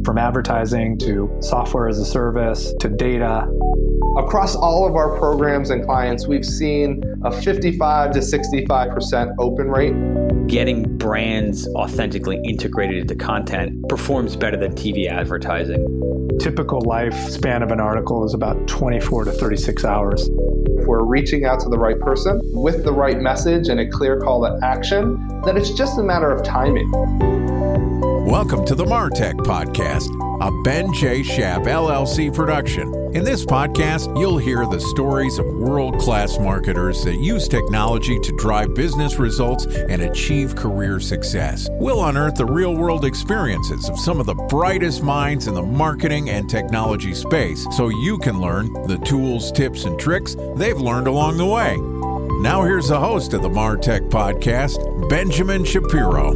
From advertising to software as a service to data. Across all of our programs and clients, we've seen a 55 to 65% open rate. Getting brands authentically integrated into content performs better than TV advertising. Typical lifespan of an article is about 24 to 36 hours. If we're reaching out to the right person with the right message and a clear call to action, then it's just a matter of timing. Welcome to the Martech Podcast, a Ben J. Schaap LLC production. In this podcast, you'll hear the stories of world-class marketers that use technology to drive business results and achieve career success. We'll unearth the real-world experiences of some of the brightest minds in the marketing and technology space so you can learn the tools, tips, and tricks they've learned along the way. Now here's the host of the Martech Podcast, Benjamin Shapiro.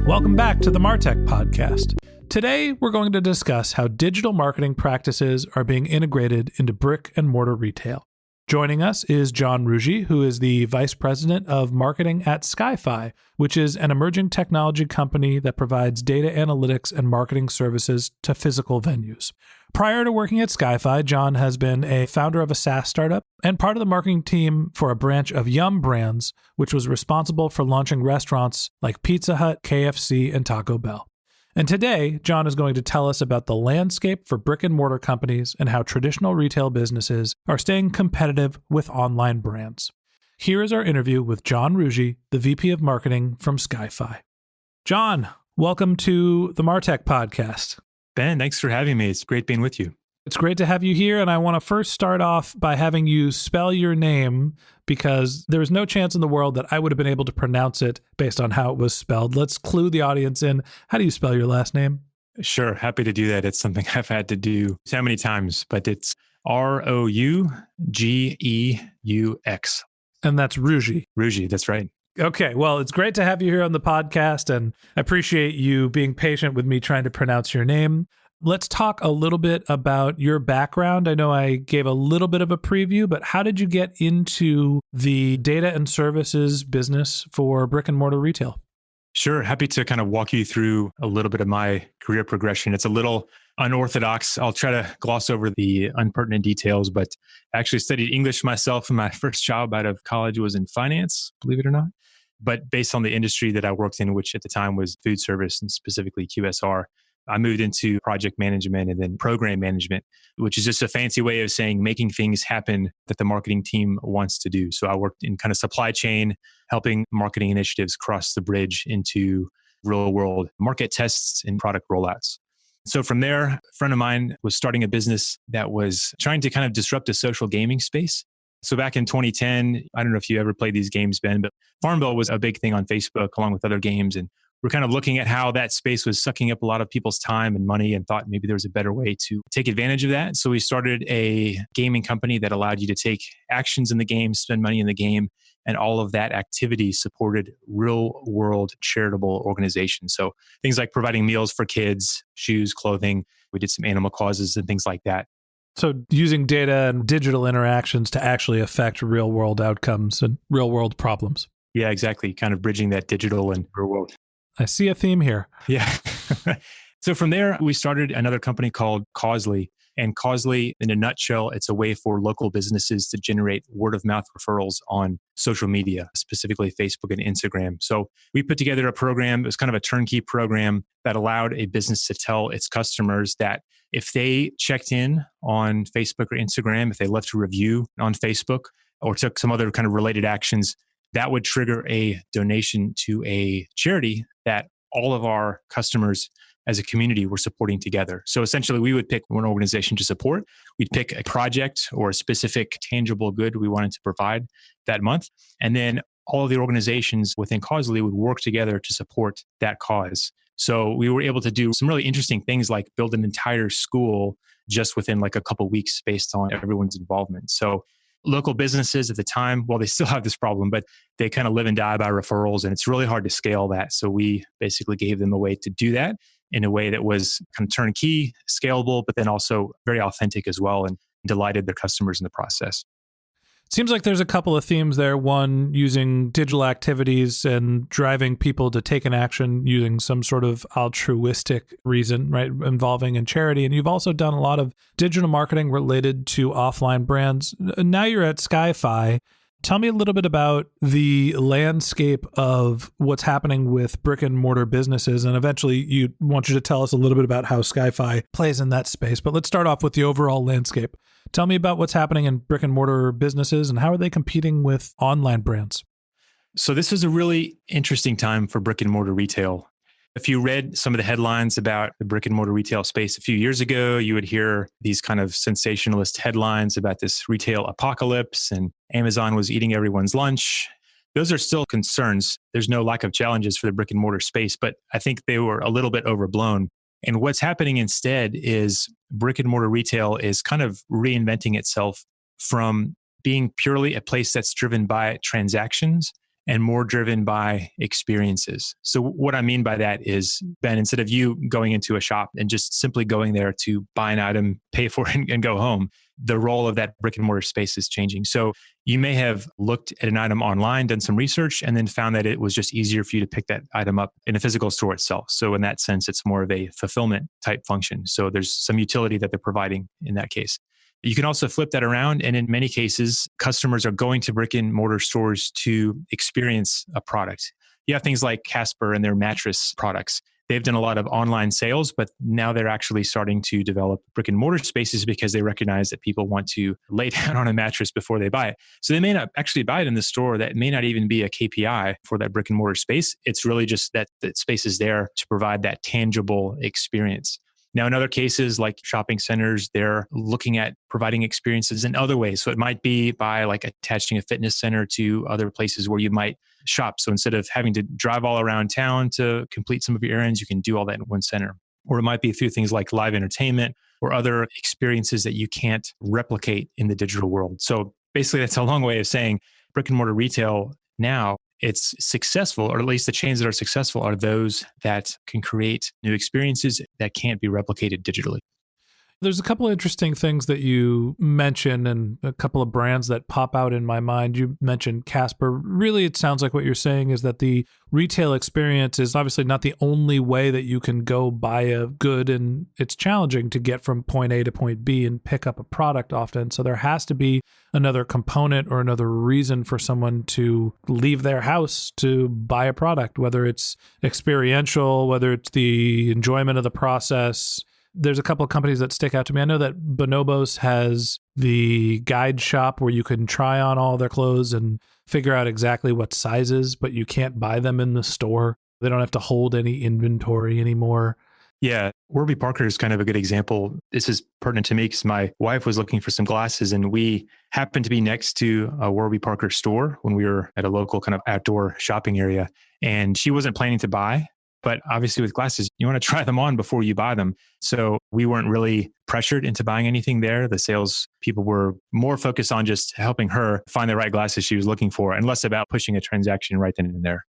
Welcome back to the Martech Podcast. Today, we're going to discuss how digital marketing practices are being integrated into brick and mortar retail. Joining us is John Rougeux, who is the Vice President of Marketing at Skyfii, which is an emerging technology company that provides data analytics and marketing services to physical venues. Prior to working at Skyfii, John has been a founder of a SaaS startup and part of the marketing team for a branch of Yum Brands, which was responsible for launching restaurants like Pizza Hut, KFC, and Taco Bell. And today, John is going to tell us about the landscape for brick and mortar companies and how traditional retail businesses are staying competitive with online brands. Here is our interview with John Rougeux, the VP of Marketing from Skyfii. John, welcome to the Martech Podcast. Ben, thanks for having me. It's great being with you. It's great to have you here, and I want to first start off by having you spell your name because there is no chance in the world that I would have been able to pronounce it based on how it was spelled. Let's clue the audience in. How do you spell your last name? Sure, happy to do that. It's something I've had to do so many times, but it's Rougeux. And that's Rougeux. Rougeux, that's right. Okay, well, it's great to have you here on the podcast, and I appreciate you being patient with me trying to pronounce your name. Let's talk a little bit about your background. I know I gave a little bit of a preview, but how did you get into the data and services business for brick and mortar retail? Sure, happy to kind of walk you through a little bit of my career progression. It's a little unorthodox. I'll try to gloss over the unpertinent details, but I actually studied English myself, and my first job out of college was in finance, believe it or not. But based on the industry that I worked in, which at the time was food service and specifically QSR, I moved into project management and then program management, which is just a fancy way of saying making things happen that the marketing team wants to do. So I worked in kind of supply chain, helping marketing initiatives cross the bridge into real world market tests and product rollouts. So from there, a friend of mine was starting a business that was trying to kind of disrupt the social gaming space. So back in 2010, I don't know if you ever played these games, Ben, but Farmville was a big thing on Facebook along with other games. And we're kind of looking at how that space was sucking up a lot of people's time and money and thought maybe there was a better way to take advantage of that. So we started a gaming company that allowed you to take actions in the game, spend money in the game, and all of that activity supported real world charitable organizations. So things like providing meals for kids, shoes, clothing. We did some animal causes and things like that. So using data and digital interactions to actually affect real world outcomes and real world problems. Yeah, exactly. Kind of bridging that digital and real world. I see a theme here. Yeah. So from there, we started another company called Causely. And Causely, in a nutshell, it's a way for local businesses to generate word of mouth referrals on social media, specifically Facebook and Instagram. So we put together a program. It was kind of a turnkey program that allowed a business to tell its customers that if they checked in on Facebook or Instagram, if they left a review on Facebook or took some other kind of related actions, that would trigger a donation to a charity that all of our customers as a community were supporting together. So essentially, we would pick one organization to support. We'd pick a project or a specific tangible good we wanted to provide that month. And then all of the organizations within Causely would work together to support that cause. So we were able to do some really interesting things like build an entire school just within like a couple of weeks based on everyone's involvement. So local businesses at the time, well, they still have this problem, but they kind of live and die by referrals, and it's really hard to scale that. So we basically gave them a way to do that in a way that was kind of turnkey, scalable, but then also very authentic as well, and delighted their customers in the process. Seems like there's a couple of themes there. One, using digital activities and driving people to take an action using some sort of altruistic reason, right? Involving in charity. And you've also done a lot of digital marketing related to offline brands. Now you're at Skyfii. Tell me a little bit about the landscape of what's happening with brick and mortar businesses. And eventually you want you to tell us a little bit about how Skyfii plays in that space. But let's start off with the overall landscape. Tell me about what's happening in brick and mortar businesses and how are they competing with online brands? So this is a really interesting time for brick and mortar retail. If you read some of the headlines about the brick and mortar retail space a few years ago, you would hear these kind of sensationalist headlines about this retail apocalypse and Amazon was eating everyone's lunch. Those are still concerns. There's no lack of challenges for the brick and mortar space, but I think they were a little bit overblown. And what's happening instead is brick and mortar retail is kind of reinventing itself from being purely a place that's driven by transactions and more driven by experiences. So what I mean by that is, Ben, instead of you going into a shop and just simply going there to buy an item, pay for it, and go home, the role of that brick and mortar space is changing. So you may have looked at an item online, done some research, and then found that it was just easier for you to pick that item up in a physical store itself. So in that sense, it's more of a fulfillment type function. So there's some utility that they're providing in that case. You can also flip that around. And in many cases, customers are going to brick and mortar stores to experience a product. You have things like Casper and their mattress products. They've done a lot of online sales, but now they're actually starting to develop brick and mortar spaces because they recognize that people want to lay down on a mattress before they buy it. So they may not actually buy it in the store. That may not even be a KPI for that brick and mortar space. It's really just that space is there to provide that tangible experience. Now, in other cases, like shopping centers, they're looking at providing experiences in other ways. So it might be by like attaching a fitness center to other places where you might shop. So instead of having to drive all around town to complete some of your errands, you can do all that in one center. Or it might be through things like live entertainment or other experiences that you can't replicate in the digital world. So basically, that's a long way of saying brick and mortar retail now, it's successful, or at least the chains that are successful are those that can create new experiences that can't be replicated digitally. There's a couple of interesting things that you mentioned and a couple of brands that pop out in my mind. You mentioned Casper. Really, it sounds like what you're saying is that the retail experience is obviously not the only way that you can go buy a good, and it's challenging to get from point A to point B and pick up a product often. So there has to be another component or another reason for someone to leave their house to buy a product, whether it's experiential, whether it's the enjoyment of the process. There's a couple of companies that stick out to me. I know that Bonobos has the guide shop where you can try on all their clothes and figure out exactly what sizes, but you can't buy them in the store. They don't have to hold any inventory anymore. Yeah, Warby Parker is kind of a good example. This is pertinent to me because my wife was looking for some glasses and we happened to be next to a Warby Parker store when we were at a local kind of outdoor shopping area. And she wasn't planning to buy. But obviously with glasses, you want to try them on before you buy them. So we weren't really pressured into buying anything there. The sales people were more focused on just helping her find the right glasses she was looking for and less about pushing a transaction right then and there.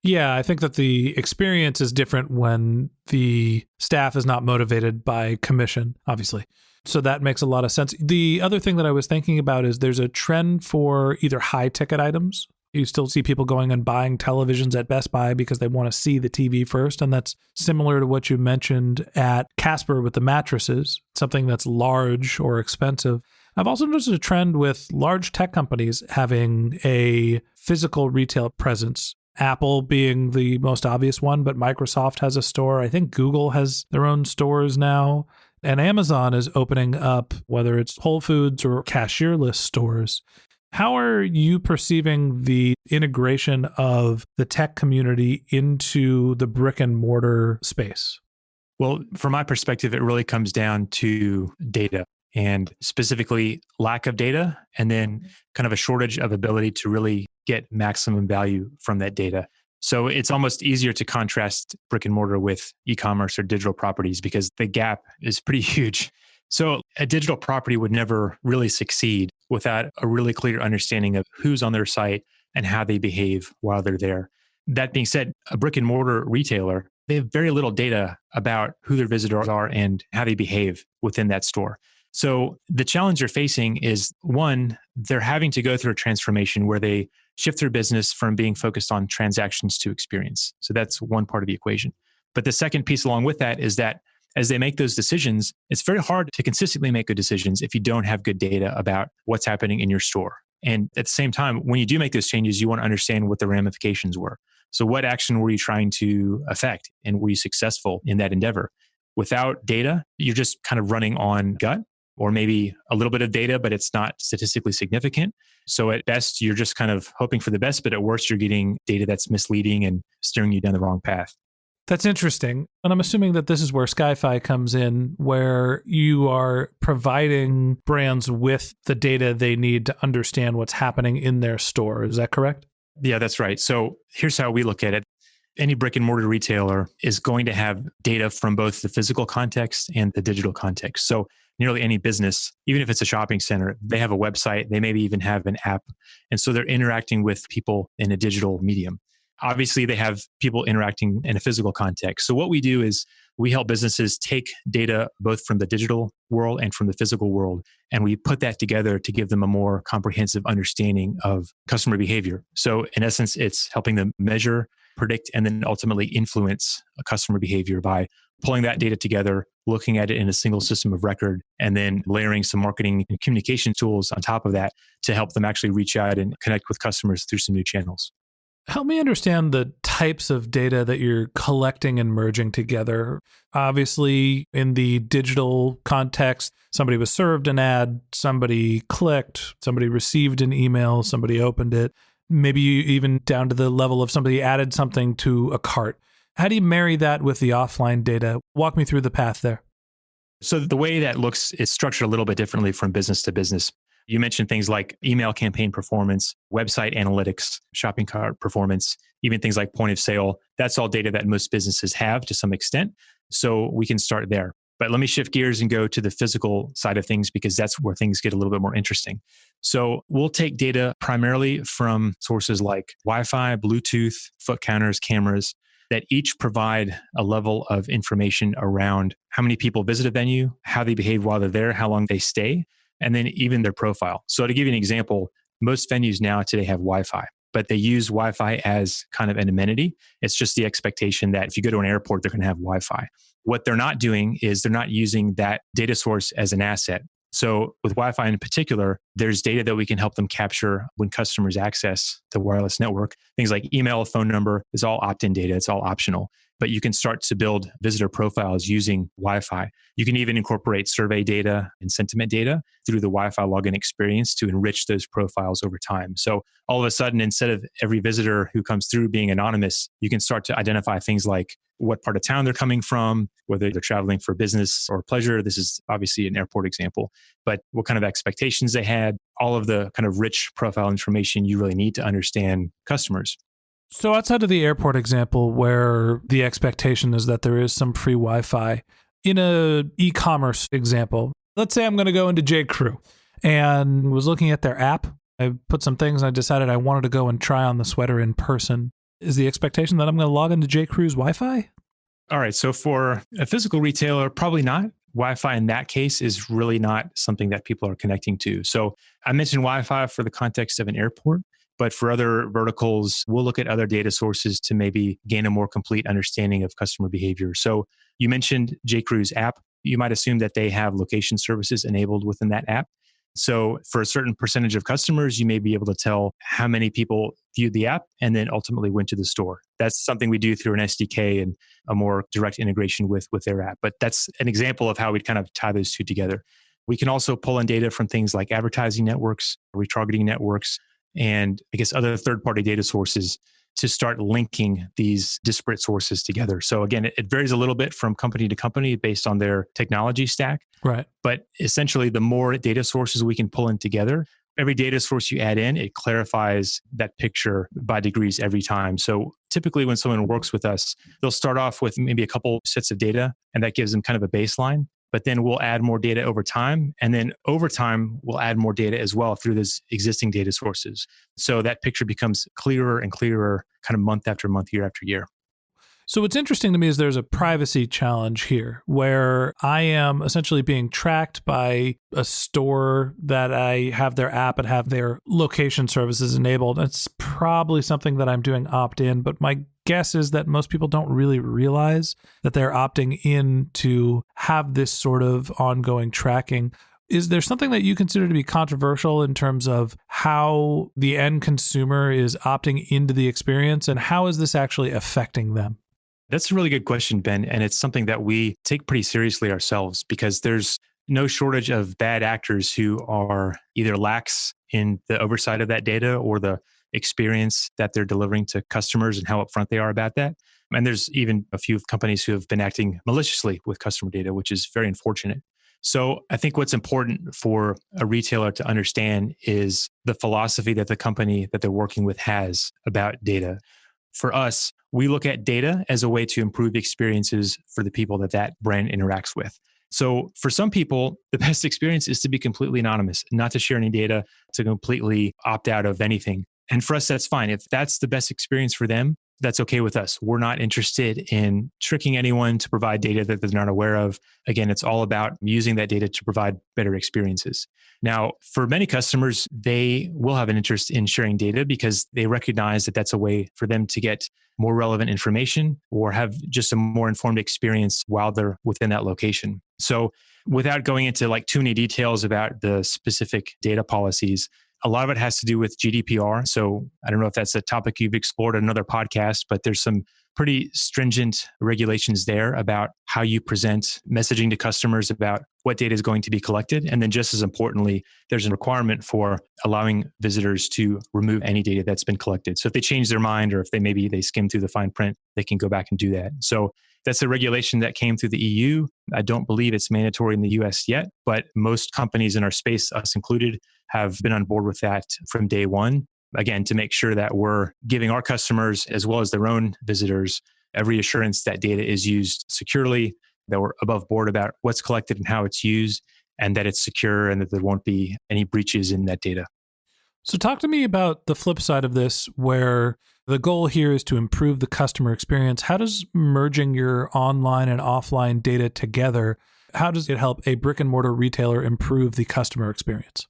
Yeah, I think that the experience is different when the staff is not motivated by commission, obviously. So that makes a lot of sense. The other thing that I was thinking about is there's a trend for either high ticket items. You still see people going and buying televisions at Best Buy because they want to see the TV first. And that's similar to what you mentioned at Casper with the mattresses, something that's large or expensive. I've also noticed a trend with large tech companies having a physical retail presence. Apple being the most obvious one, but Microsoft has a store. I think Google has their own stores now. And Amazon is opening up, whether it's Whole Foods or cashierless stores. How are you perceiving the integration of the tech community into the brick and mortar space? Well, from my perspective, it really comes down to data and specifically lack of data, and then kind of a shortage of ability to really get maximum value from that data. So it's almost easier to contrast brick and mortar with e-commerce or digital properties because the gap is pretty huge. So a digital property would never really succeed without a really clear understanding of who's on their site and how they behave while they're there. That being said, a brick and mortar retailer, they have very little data about who their visitors are and how they behave within that store. So the challenge they're facing is one, they're having to go through a transformation where they shift their business from being focused on transactions to experience. So that's one part of the equation. But the second piece along with that is that as they make those decisions, it's very hard to consistently make good decisions if you don't have good data about what's happening in your store. And at the same time, when you do make those changes, you want to understand what the ramifications were. So what action were you trying to affect? And were you successful in that endeavor? Without data, you're just kind of running on gut, or maybe a little bit of data, but it's not statistically significant. So at best, you're just kind of hoping for the best, but at worst, you're getting data that's misleading and steering you down the wrong path. That's interesting. And I'm assuming that this is where Skyfii comes in, where you are providing brands with the data they need to understand what's happening in their store. Is that correct? Yeah, that's right. So here's how we look at it. Any brick and mortar retailer is going to have data from both the physical context and the digital context. So nearly any business, even if it's a shopping center, they have a website, they maybe even have an app. And so they're interacting with people in a digital medium. Obviously, they have people interacting in a physical context. So what we do is we help businesses take data both from the digital world and from the physical world, and we put that together to give them a more comprehensive understanding of customer behavior. So in essence, it's helping them measure, predict, and then ultimately influence a customer behavior by pulling that data together, looking at it in a single system of record, and then layering some marketing and communication tools on top of that to help them actually reach out and connect with customers through some new channels. Help me understand the types of data that you're collecting and merging together. Obviously, in the digital context, somebody was served an ad, somebody clicked, somebody received an email, somebody opened it, maybe even down to the level of somebody added something to a cart. How do you marry that with the offline data? Walk me through the path there. So the way that looks is structured a little bit differently from business to business. You mentioned things like email campaign performance, website analytics, shopping cart performance, even things like point of sale. That's all data that most businesses have to some extent. So we can start there. But let me shift gears and go to the physical side of things because that's where things get a little bit more interesting. So we'll take data primarily from sources like Wi-Fi, Bluetooth, foot counters, cameras that each provide a level of information around how many people visit a venue, how they behave while they're there, how long they stay, and then even their profile. So to give you an example, most venues now today have Wi-Fi, but they use Wi-Fi as kind of an amenity. It's just the expectation that if you go to an airport, they're going to have Wi-Fi. What they're not doing is they're not using that data source as an asset. So with Wi-Fi in particular, there's data that we can help them capture when customers access the wireless network. Things like email, phone number is all opt-in data. It's all optional. But you can start to build visitor profiles using Wi-Fi. You can even incorporate survey data and sentiment data through the Wi-Fi login experience to enrich those profiles over time. So all of a sudden, instead of every visitor who comes through being anonymous, you can start to identify things like what part of town they're coming from, whether they're traveling for business or pleasure. This is obviously an airport example, but what kind of expectations they had, all of the kind of rich profile information you really need to understand customers. So outside of the airport example, where the expectation is that there is some free Wi-Fi, in a e-commerce example, let's say I'm going to go into J.Crew and was looking at their app. I put some things and I decided I wanted to go and try on the sweater in person. Is the expectation that I'm going to log into J.Crew's Wi-Fi? All right. So for a physical retailer, probably not. Wi-Fi in that case is really not something that people are connecting to. So I mentioned Wi-Fi for the context of an airport. But for other verticals, we'll look at other data sources to maybe gain a more complete understanding of customer behavior. So you mentioned J.Crew's app. You might assume that they have location services enabled within that app. So for a certain percentage of customers, you may be able to tell how many people viewed the app and then ultimately went to the store. That's something we do through an SDK and a more direct integration with their app. But that's an example of how we kind of tie those two together. We can also pull in data from things like advertising networks, retargeting networks, and I guess other third-party data sources to start linking these disparate sources together. So again, it varies a little bit from company to company based on their technology stack. Right. But essentially, the more data sources we can pull in together, every data source you add in, it clarifies that picture by degrees every time. So typically when someone works with us, they'll start off with maybe a couple sets of data, and that gives them kind of a baseline. But then we'll add more data over time. And then over time, we'll add more data as well through those existing data sources. So that picture becomes clearer and clearer kind of month after month, year after year. So what's interesting to me is there's a privacy challenge here where I am essentially being tracked by a store that I have their app and have their location services enabled. It's probably something that I'm doing opt-in, but my guess is that most people don't really realize that they're opting in to have this sort of ongoing tracking. Is there something that you consider to be controversial in terms of how the end consumer is opting into the experience, and how is this actually affecting them? That's a really good question, Ben. And it's something that we take pretty seriously ourselves because there's no shortage of bad actors who are either lax in the oversight of that data or the experience that they're delivering to customers and how upfront they are about that. And there's even a few companies who have been acting maliciously with customer data, which is very unfortunate. So I think what's important for a retailer to understand is the philosophy that the company that they're working with has about data. For us, we look at data as a way to improve experiences for the people that that brand interacts with. So for some people, the best experience is to be completely anonymous, not to share any data, to completely opt out of anything. And for us, that's fine. If that's the best experience for them, that's okay with us. We're not interested in tricking anyone to provide data that they're not aware of. Again, it's all about using that data to provide better experiences. Now, for many customers, they will have an interest in sharing data because they recognize that that's a way for them to get more relevant information or have just a more informed experience while they're within that location. So without going into like too many details about the specific data policies, a lot of it has to do with GDPR. So I don't know if that's a topic you've explored in another podcast, but there's some pretty stringent regulations there about how you present messaging to customers about what data is going to be collected. And then just as importantly, there's a requirement for allowing visitors to remove any data that's been collected. So if they change their mind or if they skim through the fine print, they can go back and do that. So that's a regulation that came through the EU. I don't believe it's mandatory in the US yet, but most companies in our space, us included, have been on board with that from day one. Again, to make sure that we're giving our customers, as well as their own visitors, every assurance that data is used securely, that we're above board about what's collected and how it's used, and that it's secure and that there won't be any breaches in that data. So talk to me about the flip side of this, where the goal here is to improve the customer experience. How does merging your online and offline data together, how does it help a brick and mortar retailer improve the customer experience?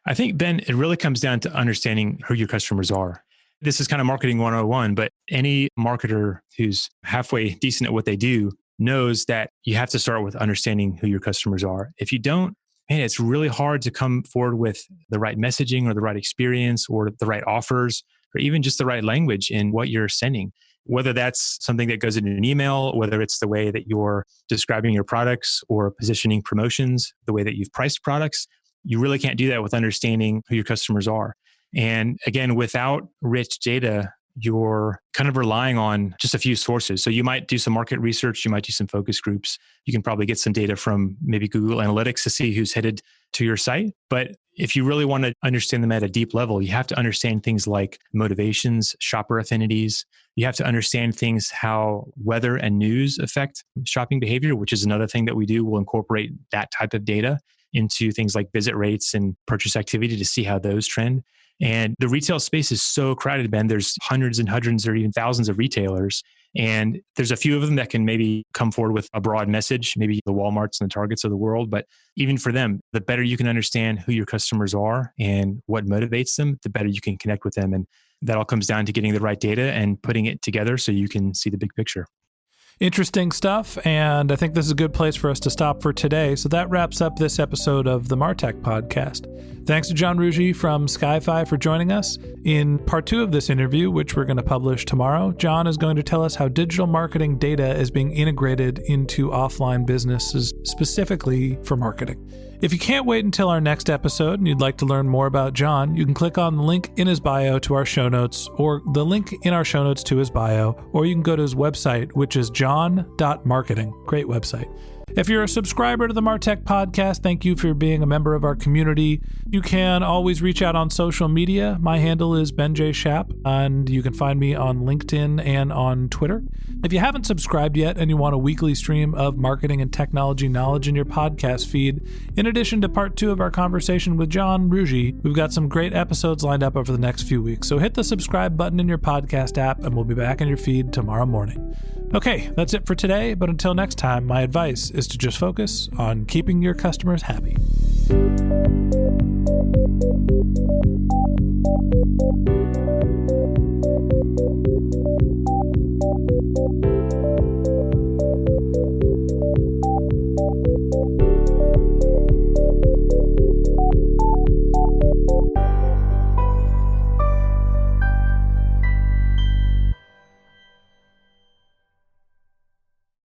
I think, Ben, it really comes down to understanding who your customers are. This is kind of marketing 101, but any marketer who's halfway decent at what they do knows that you have to start with understanding who your customers are. If you don't, man, it's really hard to come forward with the right messaging or the right experience or the right offers or even just the right language in what you're sending. Whether that's something that goes in an email, whether it's the way that you're describing your products or positioning promotions, the way that you've priced products, you really can't do that with understanding who your customers are. And again, without rich data, you're kind of relying on just a few sources. So you might do some market research, you might do some focus groups. You can probably get some data from maybe Google Analytics to see who's headed to your site. But if you really want to understand them at a deep level, you have to understand things like motivations, shopper affinities. You have to understand things how weather and news affect shopping behavior, which is another thing that we do. We'll incorporate that type of data into things like visit rates and purchase activity to see how those trend. And the retail space is so crowded, Ben. There's hundreds and hundreds or even thousands of retailers. And there's a few of them that can maybe come forward with a broad message, maybe the Walmarts and the Targets of the world. But even for them, the better you can understand who your customers are and what motivates them, the better you can connect with them. And that all comes down to getting the right data and putting it together so you can see the big picture. Interesting stuff, and I think this is a good place for us to stop for today. So that wraps up this episode of the Martech podcast. Thanks to John Rougeux from Skyfii for joining us. In part 2 of this interview, which we're going to publish tomorrow, John is going to tell us how digital marketing data is being integrated into offline businesses, specifically for marketing. If you can't wait until our next episode and you'd like to learn more about John, you can click on the link in his bio to our show notes, or the link in our show notes to his bio, or you can go to his website, which is john.marketing. Great website. If you're a subscriber to the Martech podcast, thank you for being a member of our community. You can always reach out on social media. My handle is Ben J. Shap, and you can find me on LinkedIn and on Twitter. If you haven't subscribed yet and you want a weekly stream of marketing and technology knowledge in your podcast feed, in addition to part 2 of our conversation with John Rougeux, we've got some great episodes lined up over the next few weeks. So hit the subscribe button in your podcast app, and we'll be back in your feed tomorrow morning. Okay, that's it for today, but until next time, my advice is to just focus on keeping your customers happy.